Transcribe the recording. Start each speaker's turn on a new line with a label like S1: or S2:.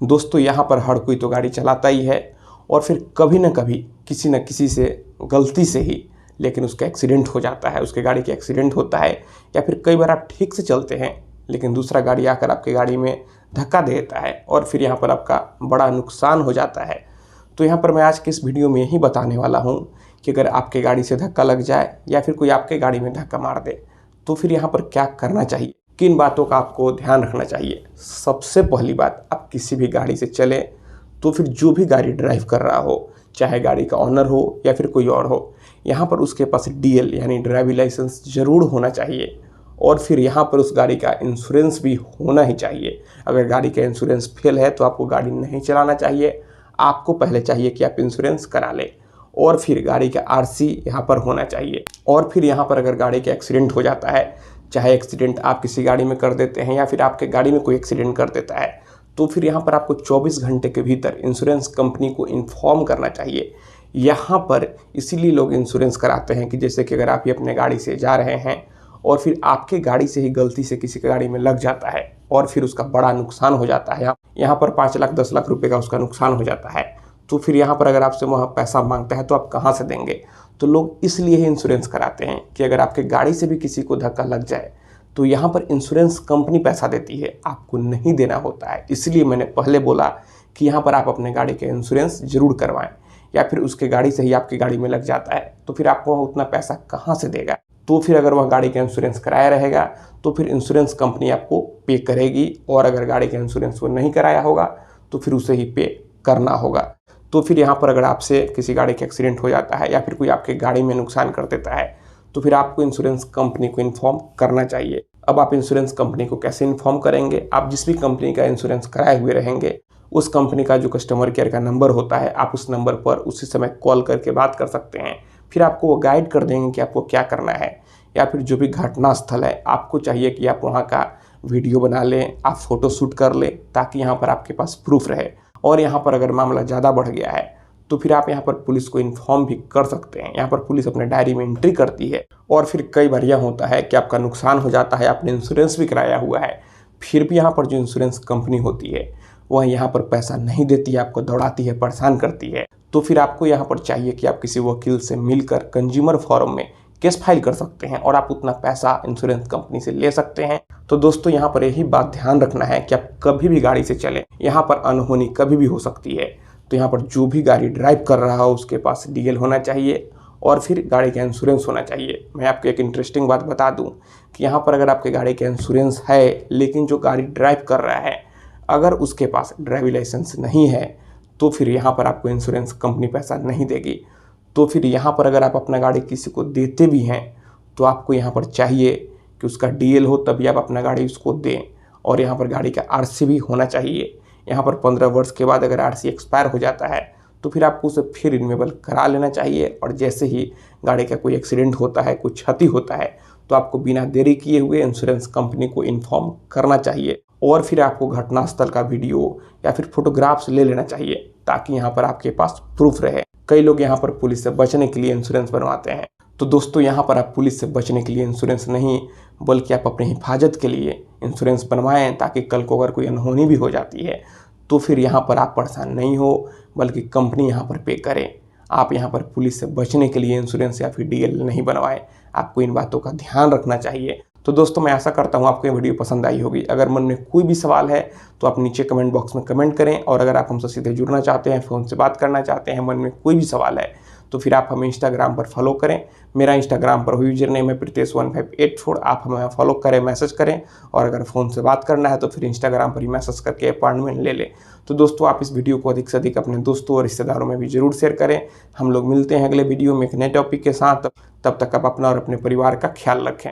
S1: दोस्तों यहाँ पर हर कोई तो गाड़ी चलाता ही है और फिर कभी न कभी किसी न किसी से गलती से ही लेकिन उसका एक्सीडेंट हो जाता है, उसके गाड़ी का एक्सीडेंट होता है। या फिर कई बार आप ठीक से चलते हैं लेकिन दूसरा गाड़ी आकर आपके गाड़ी में धक्का दे देता है और फिर यहाँ पर आपका बड़ा नुकसान हो जाता है। तो यहाँ पर मैं आज के इस वीडियो में यही बताने वाला हूँ कि अगर आपके गाड़ी से धक्का लग जाए या फिर कोई आपके गाड़ी में धक्का मार दे तो फिर यहाँ पर क्या करना चाहिए, किन बातों का आपको ध्यान रखना चाहिए। सबसे पहली बात, आप किसी भी गाड़ी से चलें तो फिर जो भी गाड़ी ड्राइव कर रहा हो, चाहे गाड़ी का ऑनर हो या फिर कोई और हो, यहाँ पर उसके पास DL यानी ड्राइविंग लाइसेंस ज़रूर होना चाहिए। और फिर यहाँ पर उस गाड़ी का इंश्योरेंस भी होना ही चाहिए। अगर गाड़ी का इंश्योरेंस फेल है तो आपको गाड़ी नहीं चलाना चाहिए, आपको पहले चाहिए कि आप इंश्योरेंस करा लें। और फिर गाड़ी का RC यहाँ पर होना चाहिए। और फिर यहाँ पर अगर गाड़ी का एक्सीडेंट हो जाता है, चाहे एक्सीडेंट आप किसी गाड़ी में कर देते हैं या फिर आपके गाड़ी में कोई एक्सीडेंट कर देता है, तो फिर यहाँ पर आपको 24 घंटे के भीतर इंश्योरेंस कंपनी को इन्फॉर्म करना चाहिए। यहाँ पर इसीलिए लोग इंश्योरेंस कराते हैं कि जैसे कि अगर आप ही अपने गाड़ी से जा रहे हैं और फिर आपके गाड़ी से ही गलती से किसी की गाड़ी में लग जाता है और फिर उसका बड़ा नुकसान हो जाता है, यहाँ पर 5 लाख 10 लाख रुपए का उसका नुकसान हो जाता है, तो फिर यहाँ पर अगर आपसे वहाँ पैसा मांगता है तो आप कहाँ से देंगे। तो लोग इसलिए ही इंश्योरेंस कराते हैं कि अगर आपके गाड़ी से भी किसी को धक्का लग जाए तो यहाँ पर इंश्योरेंस कंपनी पैसा देती है, आपको नहीं देना होता है। इसलिए मैंने पहले बोला कि यहाँ पर आप अपने गाड़ी का इंश्योरेंस ज़रूर करवाएं। या फिर उसके गाड़ी से ही आपकी गाड़ी में लग जाता है तो फिर आपको उतना पैसा कहाँ से देगा। तो फिर अगर वह गाड़ी का इंश्योरेंस कराया रहेगा तो फिर इंश्योरेंस कंपनी आपको पे करेगी, और अगर गाड़ी का इंश्योरेंस वो नहीं कराया होगा तो फिर उसे ही पे करना होगा। तो फिर यहाँ पर अगर आपसे किसी गाड़ी का एक्सीडेंट हो जाता है या फिर कोई आपके गाड़ी में नुकसान कर देता है तो फिर आपको इंश्योरेंस कंपनी को इन्फॉर्म करना चाहिए। अब आप इंश्योरेंस कंपनी को कैसे इन्फॉर्म करेंगे, आप जिस भी कंपनी का इंश्योरेंस कराए हुए रहेंगे उस कंपनी का जो कस्टमर केयर का नंबर होता है, आप उस नंबर पर उसी समय कॉल करके बात कर सकते हैं। फिर आपको वो गाइड कर देंगे कि आपको क्या करना है। या फिर जो भी घटना स्थल है आपको चाहिए कि आप वहाँ का वीडियो बना लें, आप फ़ोटो शूट कर लें, ताकि यहाँ पर आपके पास प्रूफ रहे। और यहाँ पर अगर मामला ज़्यादा बढ़ गया है तो फिर आप यहाँ पर पुलिस को इन्फॉर्म भी कर सकते हैं। यहाँ पर पुलिस अपने डायरी में एंट्री करती है। और फिर कई बार यह होता है कि आपका नुकसान हो जाता है, आपने इंश्योरेंस भी कराया हुआ है, फिर भी यहाँ पर जो इंश्योरेंस कंपनी होती है वह यहाँ पर पैसा नहीं देती है, आपको दौड़ाती है, परेशान करती है। तो फिर आपको यहाँ पर चाहिए कि आप किसी वकील से मिलकर कंज्यूमर फोरम में केस फाइल कर सकते हैं और आप उतना पैसा इंश्योरेंस कंपनी से ले सकते हैं। तो दोस्तों यहाँ पर यही बात ध्यान रखना है कि आप कभी भी गाड़ी से चलें, यहाँ पर अनहोनी कभी भी हो सकती है। तो यहाँ पर जो भी गाड़ी ड्राइव कर रहा हो उसके पास DL होना चाहिए और फिर गाड़ी का इंश्योरेंस होना चाहिए। मैं आपको एक इंटरेस्टिंग बात बता दूं कि यहाँ पर अगर आपके गाड़ी का इंश्योरेंस है लेकिन जो गाड़ी ड्राइव कर रहा है अगर उसके पास ड्राइविंग लाइसेंस नहीं है तो फिर यहाँ पर आपको इंश्योरेंस कंपनी पैसा नहीं देगी। तो फिर यहाँ पर अगर आप अपना गाड़ी किसी को देते भी हैं तो आपको यहाँ पर चाहिए कि उसका DL हो, तभी आप अपना गाड़ी उसको दें। और यहाँ पर गाड़ी का RC भी होना चाहिए। यहाँ पर 15 वर्ष के बाद अगर RC एक्सपायर हो जाता है तो फिर आपको उसे फिर रिन्यूएबल करा लेना चाहिए। और जैसे ही गाड़ी का कोई एक्सीडेंट होता है, कोई क्षति होता है, तो आपको बिना देरी किए हुए इंश्योरेंस कंपनी को इन्फॉर्म करना चाहिए। और फिर आपको घटनास्थल का वीडियो या फिर फोटोग्राफ्स ले लेना चाहिए ताकि यहाँ पर आपके पास प्रूफ रहे। कई लोग यहाँ पर पुलिस से बचने के लिए इंश्योरेंस बनवाते हैं। तो दोस्तों यहाँ पर आप पुलिस से बचने के लिए इंश्योरेंस नहीं बल्कि आप अपनी हिफाजत के लिए इंश्योरेंस बनवाएं, ताकि कल को अगर कोई अनहोनी भी हो जाती है तो फिर यहाँ पर आप परेशान नहीं हो बल्कि कंपनी यहाँ पर पे करे। आप यहाँ पर पुलिस से बचने के लिए इंश्योरेंस या फिर DL नहीं बनवाएं। आपको इन बातों का ध्यान रखना चाहिए। तो दोस्तों मैं आशा करता हूँ आपको ये वीडियो पसंद आई होगी। अगर मन में कोई भी सवाल है तो आप नीचे कमेंट बॉक्स में कमेंट करें। और अगर आप हमसे सीधे जुड़ना चाहते हैं, फ़ोन से बात करना चाहते हैं, मन में कोई भी सवाल है तो फिर आप हमें इंस्टाग्राम पर फॉलो करें। मेरा इंस्टाग्राम पर यूजर नेम है Pritesh1584। आप हमें फॉलो करें, मैसेज करें। और अगर फ़ोन से बात करना है तो फिर इंस्टाग्राम पर ही मैसेज करके अपॉइंटमेंट ले लें। तो दोस्तों आप इस वीडियो को अधिक से अधिक अपने दोस्तों और रिश्तेदारों में भी ज़रूर शेयर करें। हम लोग मिलते हैं अगले वीडियो में एक नए टॉपिक के साथ। तब तक आप अपना और अपने परिवार का ख्याल रखें।